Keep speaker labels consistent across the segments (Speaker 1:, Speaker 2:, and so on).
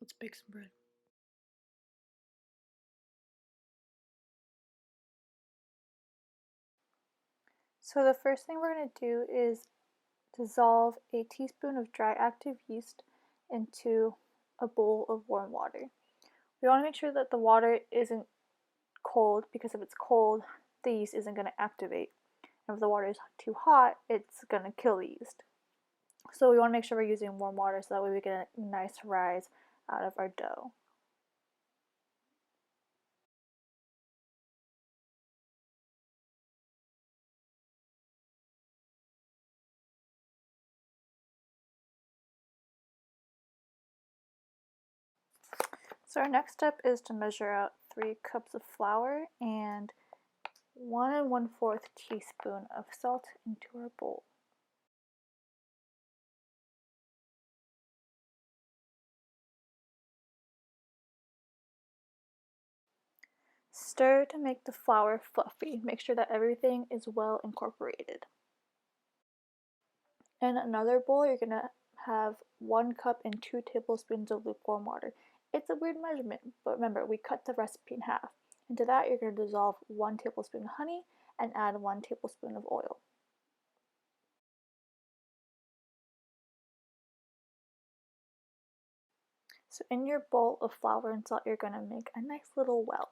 Speaker 1: Let's bake some bread.
Speaker 2: So the first thing we're going to do is dissolve a teaspoon of dry active yeast into a bowl of warm water. We want to make sure that the water isn't cold, because if it's cold, the yeast isn't going to activate. And if the water is too hot, it's going to kill the yeast. So we want to make sure we're using warm water so that way we get a nice rise out of our dough. So our next step is to measure out 3 cups of flour and 1 1/4 teaspoon of salt into our bowl. Stir to make the flour fluffy. Make sure that everything is well incorporated. In another bowl, you're going to have 1 cup and 2 tablespoons of lukewarm water. It's a weird measurement, but remember, we cut the recipe in half. Into that, you're going to dissolve 1 tablespoon of honey and add 1 tablespoon of oil. So in your bowl of flour and salt, you're going to make a nice little well.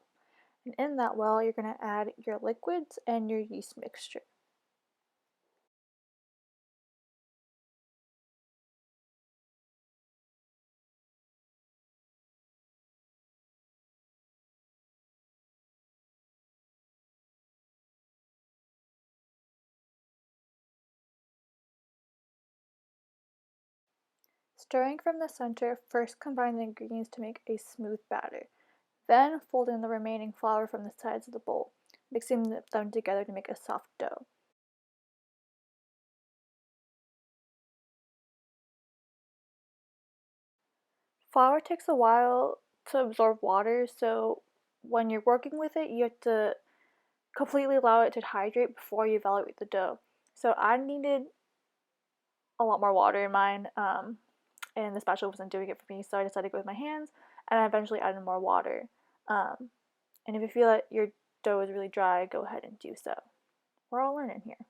Speaker 2: And in that well, you're going to add your liquids and your yeast mixture. Stirring from the center, first combine the ingredients to make a smooth batter. Then fold in the remaining flour from the sides of the bowl, mixing them together to make a soft dough. Flour takes a while to absorb water, so when you're working with it, you have to completely allow it to hydrate before you evaluate the dough. So I needed a lot more water in mine, and the spatula wasn't doing it for me, so I decided to go with my hands, and I eventually added more water. And if you feel that your dough is really dry, go ahead and do so. We're all learning here.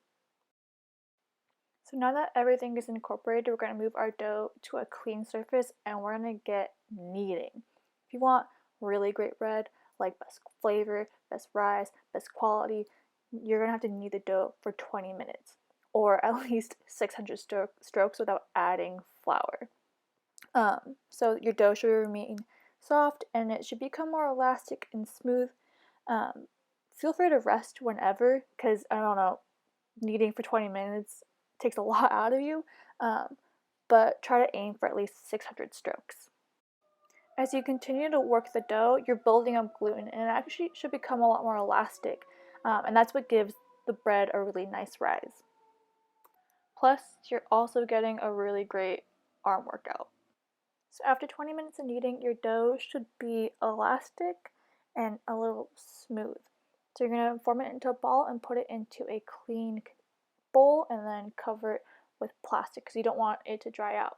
Speaker 2: So now that everything is incorporated, we're going to move our dough to a clean surface and we're going to get kneading. If you want really great bread, like best flavor, best rise, best quality, you're going to have to knead the dough for 20 minutes or at least 600 strokes without adding flour. So your dough should remain soft and it should become more elastic and smooth. Feel free to rest whenever, because I don't know, kneading for 20 minutes takes a lot out of you, but try to aim for at least 600 strokes. As you continue to work the dough, you're building up gluten, and it actually should become a lot more elastic, and that's what gives the bread a really nice rise. Plus, you're also getting a really great arm workout. So after 20 minutes of kneading, your dough should be elastic and a little smooth. So you're going to form it into a ball and put it into a clean bowl and then cover it with plastic because you don't want it to dry out.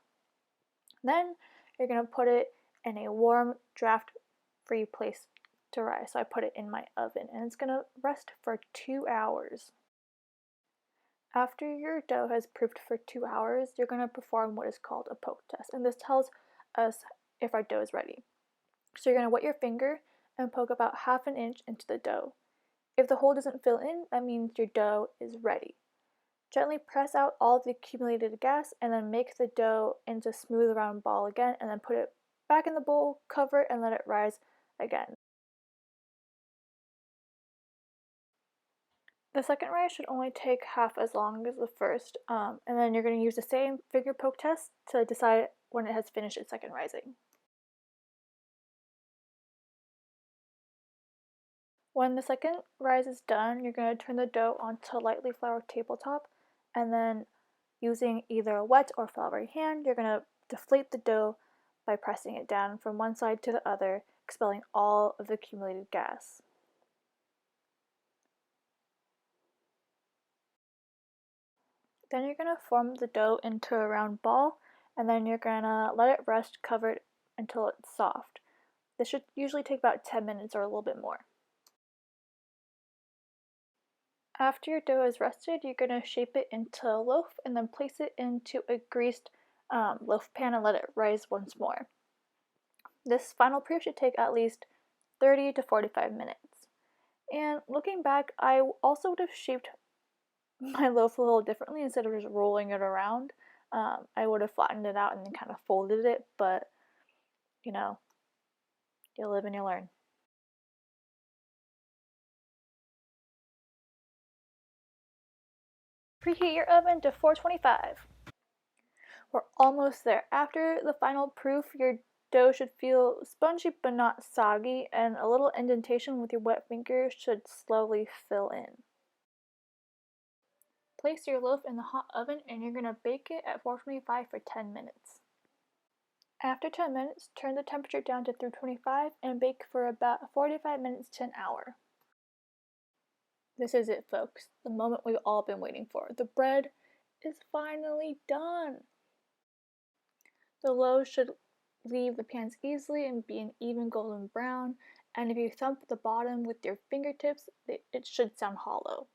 Speaker 2: Then you're going to put it in a warm, draft-free place to rise. So I put it in my oven and it's going to rest for 2 hours. After your dough has proofed for 2 hours, you're going to perform what is called a poke test, and this tells us if our dough is ready. So you're going to wet your finger and poke about 1/2 inch into the dough. If the hole doesn't fill in, that means your dough is ready. Gently press out all the accumulated gas and then make the dough into a smooth round ball again and then put it back in the bowl, cover it, and let it rise again. The second rise should only take half as long as the first, and then you're going to use the same finger poke test to decide when it has finished its second rising. When the second rise is done, you're going to turn the dough onto a lightly floured tabletop, and then using either a wet or floury hand, you're going to deflate the dough by pressing it down from one side to the other, expelling all of the accumulated gas. Then you're going to form the dough into a round ball, and then you're going to let it rest covered until it's soft. This should usually take about 10 minutes or a little bit more. After your dough is rested, you're going to shape it into a loaf and then place it into a greased loaf pan and let it rise once more. This final proof should take at least 30 to 45 minutes. And looking back, I also would have shaped my loaf a little differently. Instead of just rolling it around, I would have flattened it out and then kind of folded it, but you know, you live and you learn. Preheat your oven to 425. We're almost there. After the final proof, your dough should feel spongy but not soggy, and a little indentation with your wet finger should slowly fill in. Place your loaf in the hot oven and you're going to bake it at 425 for 10 minutes. After 10 minutes, turn the temperature down to 325 and bake for about 45 minutes to an hour. This is it, folks. The moment we've all been waiting for. The bread is finally done. The loaves should leave the pans easily and be an even golden brown, and if you thump the bottom with your fingertips, it should sound hollow.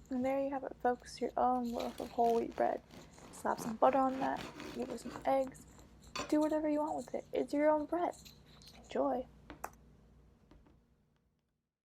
Speaker 2: And there you have it, folks, your own loaf of whole wheat bread. Slap some butter on that, give it some eggs, do whatever you want with it. It's your own bread. Enjoy.